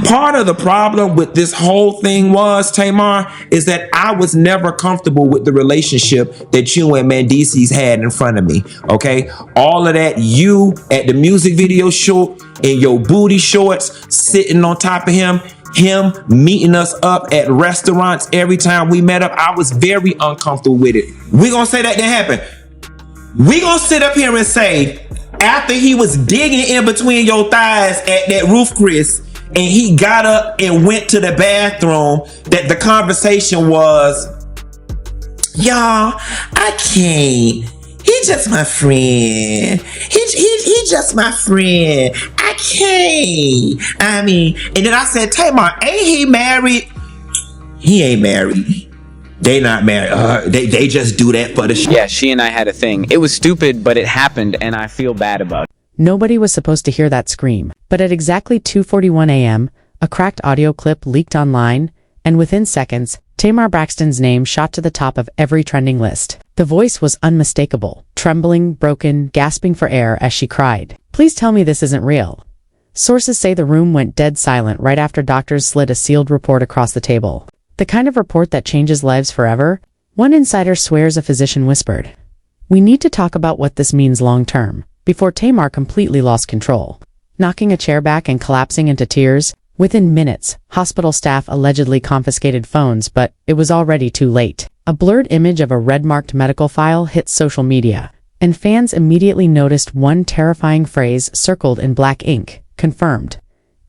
Part of the problem with this whole thing was, Tamar, is that I was never comfortable with the relationship that you and Mendeecees had in front of me. Okay, all of that, you at the music video shoot in your booty shorts, sitting on top of him meeting us up at restaurants every time we met up. I was very uncomfortable with it. We gonna say that didn't happen. We gonna sit up here and say, after he was digging in between your thighs at that roof, Chris, and he got up and went to the bathroom, that the conversation was, y'all, I can't. He just my friend. He just my friend. I can't. I mean, and then I said, Tamar, ain't he married? He ain't married. They not married. They just do that for the show. Yeah, she and I had a thing. It was stupid, but it happened, and I feel bad about it. Nobody was supposed to hear that scream, but at exactly 2:41 a.m., a cracked audio clip leaked online, and within seconds, Tamar Braxton's name shot to the top of every trending list. The voice was unmistakable, trembling, broken, gasping for air as she cried, "Please tell me this isn't real." Sources say the room went dead silent right after doctors slid a sealed report across the table. The kind of report that changes lives forever. One insider swears a physician whispered, "We need to talk about what this means long-term," before Tamar completely lost control. Knocking a chair back and collapsing into tears, within minutes, hospital staff allegedly confiscated phones, but it was already too late. A blurred image of a red-marked medical file hit social media, and fans immediately noticed one terrifying phrase circled in black ink, confirmed.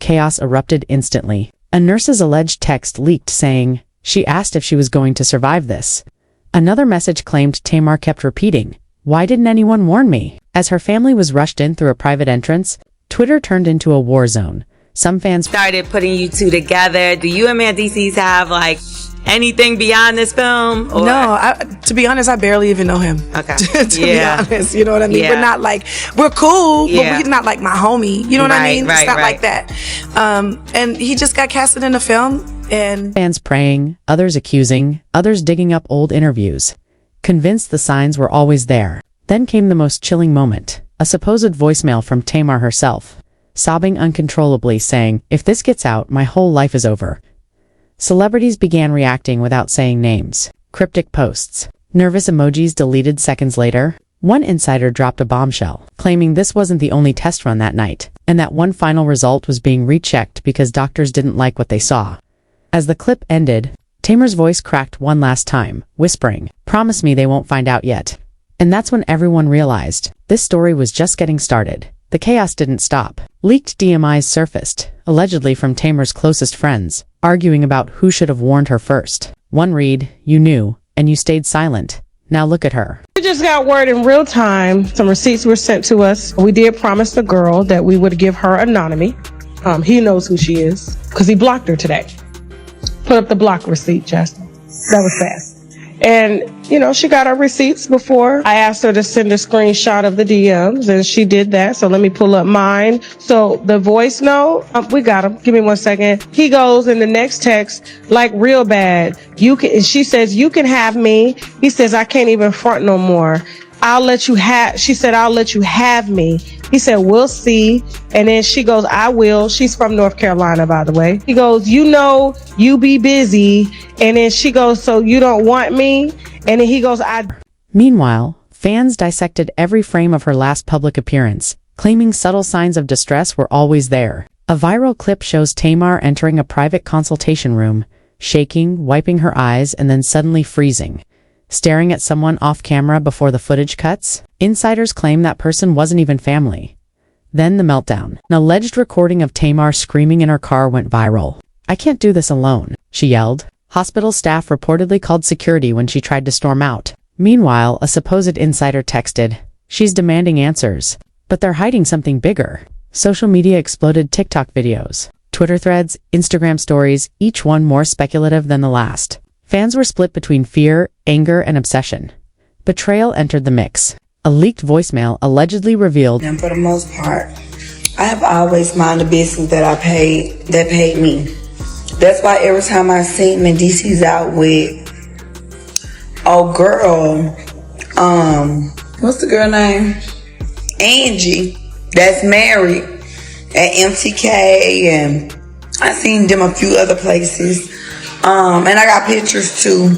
Chaos erupted instantly. A nurse's alleged text leaked saying, she asked if she was going to survive this. Another message claimed Tamar kept repeating, "Why didn't anyone warn me?" As her family was rushed in through a private entrance, Twitter turned into a war zone. Some fans started putting you two together. Do you and Mendeecees have like anything beyond this film? Or? No, to be honest, I barely even know him. Okay. to be honest, you know what I mean? Yeah. We're not like, we're cool, but we're not like my homie. You know what I mean? Right, it's not right. like that. And he just got casted in a film, and fans praying, others accusing, others digging up old interviews. Convinced the signs were always there. Then came the most chilling moment, a supposed voicemail from Tamar herself, sobbing uncontrollably saying, "If this gets out, my whole life is over." Celebrities began reacting without saying names. Cryptic posts, nervous emojis deleted seconds later. One insider dropped a bombshell, claiming this wasn't the only test run that night, and that one final result was being rechecked because doctors didn't like what they saw. As the clip ended, Tamar's voice cracked one last time, whispering, "Promise me they won't find out yet." And that's when everyone realized this story was just getting started. The chaos didn't stop. Leaked DMIs surfaced, allegedly from Tamar's closest friends, arguing about who should have warned her first. One read, "You knew, and you stayed silent. Now look at her." We just got word in real time. Some receipts were sent to us. We did promise the girl that we would give her anonymity. He knows who she is because he blocked her today. Put up the block receipt, Justin. That was fast. And, you know, she got her receipts before. I asked her to send a screenshot of the DMs, and she did that. So let me pull up mine. So the voice note, we got him. Give me 1 second. He goes in the next text, like real bad. You can. She says, "You can have me." He says, "I can't even front no more. I'll let you have." She said, "I'll let you have me." He said, "We'll see." And then she goes, "I will." She's from North Carolina, by the way. He goes, "You know, you be busy." And then she goes, "So you don't want me?" And then he goes, "I." Meanwhile, fans dissected every frame of her last public appearance, claiming subtle signs of distress were always there. A viral clip shows Tamar entering a private consultation room, shaking, wiping her eyes, and then suddenly freezing, staring at someone off camera before the footage cuts. Insiders claim that person wasn't even family. Then the meltdown. An alleged recording of Tamar screaming in her car went viral. "I can't do this alone," she yelled. Hospital staff reportedly called security when she tried to storm out. Meanwhile, a supposed insider texted, "She's demanding answers." But they're hiding something bigger. Social media exploded TikTok videos, Twitter threads, Instagram stories, each one more speculative than the last. Fans were split between fear, anger, and obsession. Betrayal entered the mix. A leaked voicemail allegedly revealed, And for the most part, I have always minded the business that paid me. That's why every time I seen Mendeecees out with, oh girl, what's the girl name? Angie, that's married at MTK, and I seen them a few other places. And I got pictures too.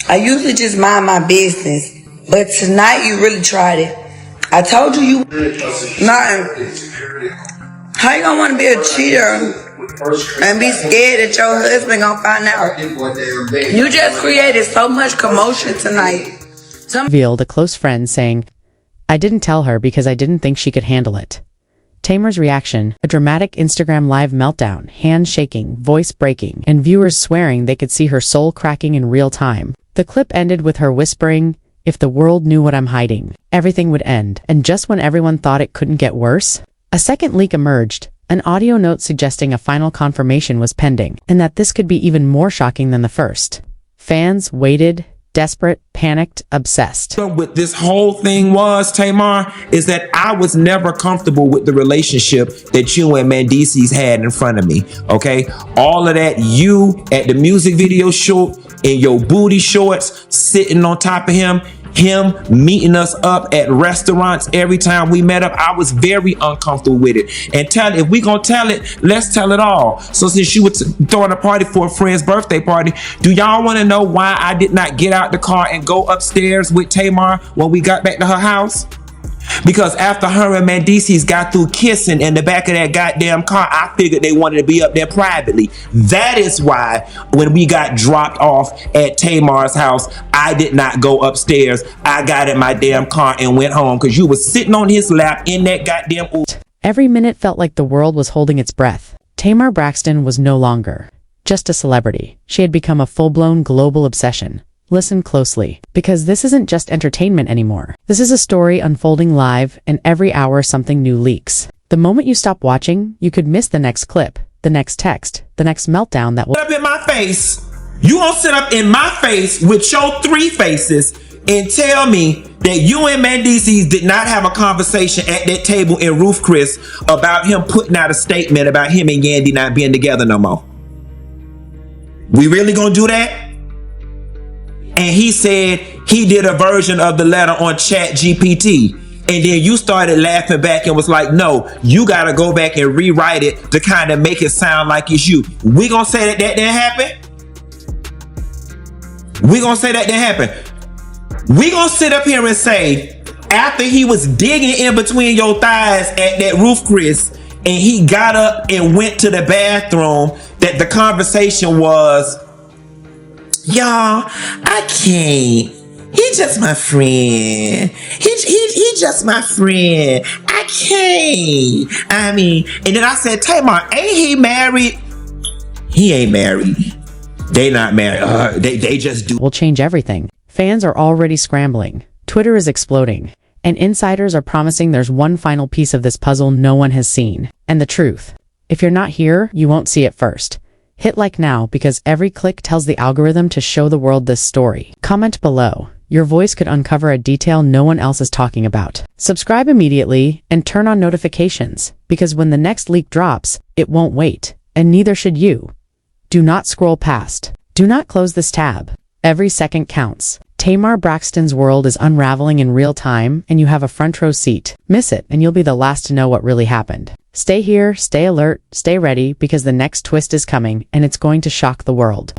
I usually just mind my business. But tonight you really tried it. I told you nothing. How you gonna want to be a cheater and be scared that your husband gonna find out? You just created so much commotion tonight. Revealed a close friend saying, "I didn't tell her because I didn't think she could handle it." Tamar's reaction, a dramatic Instagram live meltdown, hands shaking, voice breaking, and viewers swearing they could see her soul cracking in real time. The clip ended with her whispering, "If the world knew what I'm hiding, everything would end." And just when everyone thought it couldn't get worse, a second leak emerged, an audio note suggesting a final confirmation was pending, and that this could be even more shocking than the first. Fans waited, desperate, panicked, obsessed. What this whole thing was, Tamar, is that I was never comfortable with the relationship that you and Mendeecees had in front of me, okay? All of that, you at the music video shoot in your booty shorts, sitting on top of him meeting us up at restaurants every time we met up, I was very uncomfortable with it. And if we gonna tell it, let's tell it all. So since you were throwing a party for a friend's birthday party, do y'all want to know why I did not get out the car and go upstairs with Tamar when we got back to her house? Because after her and Mendeecees got through kissing in the back of that goddamn car, I figured they wanted to be up there privately. That is why when we got dropped off at Tamar's house, I did not go upstairs. I got in my damn car and went home because you were sitting on his lap in that goddamn... Every minute felt like the world was holding its breath. Tamar Braxton was no longer just a celebrity. She had become a full-blown global obsession. Listen closely, because this isn't just entertainment anymore. This is a story unfolding live, and every hour something new leaks. The moment you stop watching, you could miss the next clip, the next text, the next meltdown that will up in my face. You gonna sit up in my face with your three faces and tell me that you and Mendeecees did not have a conversation at that table in Roof Chris about him putting out a statement about him and Yandy not being together no more? We really gonna do that? And he said he did a version of the letter on Chat GPT. And then you started laughing back and was like, no, you got to go back and rewrite it to kind of make it sound like it's you. We going to say that didn't happen? We going to say that didn't happen? We going to sit up here and say, after he was digging in between your thighs at that Roof Chris, and he got up and went to the bathroom, that the conversation was, y'all, I can't. He just my friend. He just my friend. I can't. I mean, and then I said, Tamar, ain't he married? He ain't married. They not married. They just do. Will change everything. Fans are already scrambling. Twitter is exploding. And insiders are promising there's one final piece of this puzzle no one has seen. And the truth. If you're not here, you won't see it first. Hit like now because every click tells the algorithm to show the world this story. Comment below. Your voice could uncover a detail no one else is talking about. Subscribe immediately and turn on notifications because when the next leak drops, it won't wait. And neither should you. Do not scroll past. Do not close this tab. Every second counts. Tamar Braxton's world is unraveling in real time and you have a front row seat. Miss it and you'll be the last to know what really happened. Stay here, stay alert, stay ready because the next twist is coming and it's going to shock the world.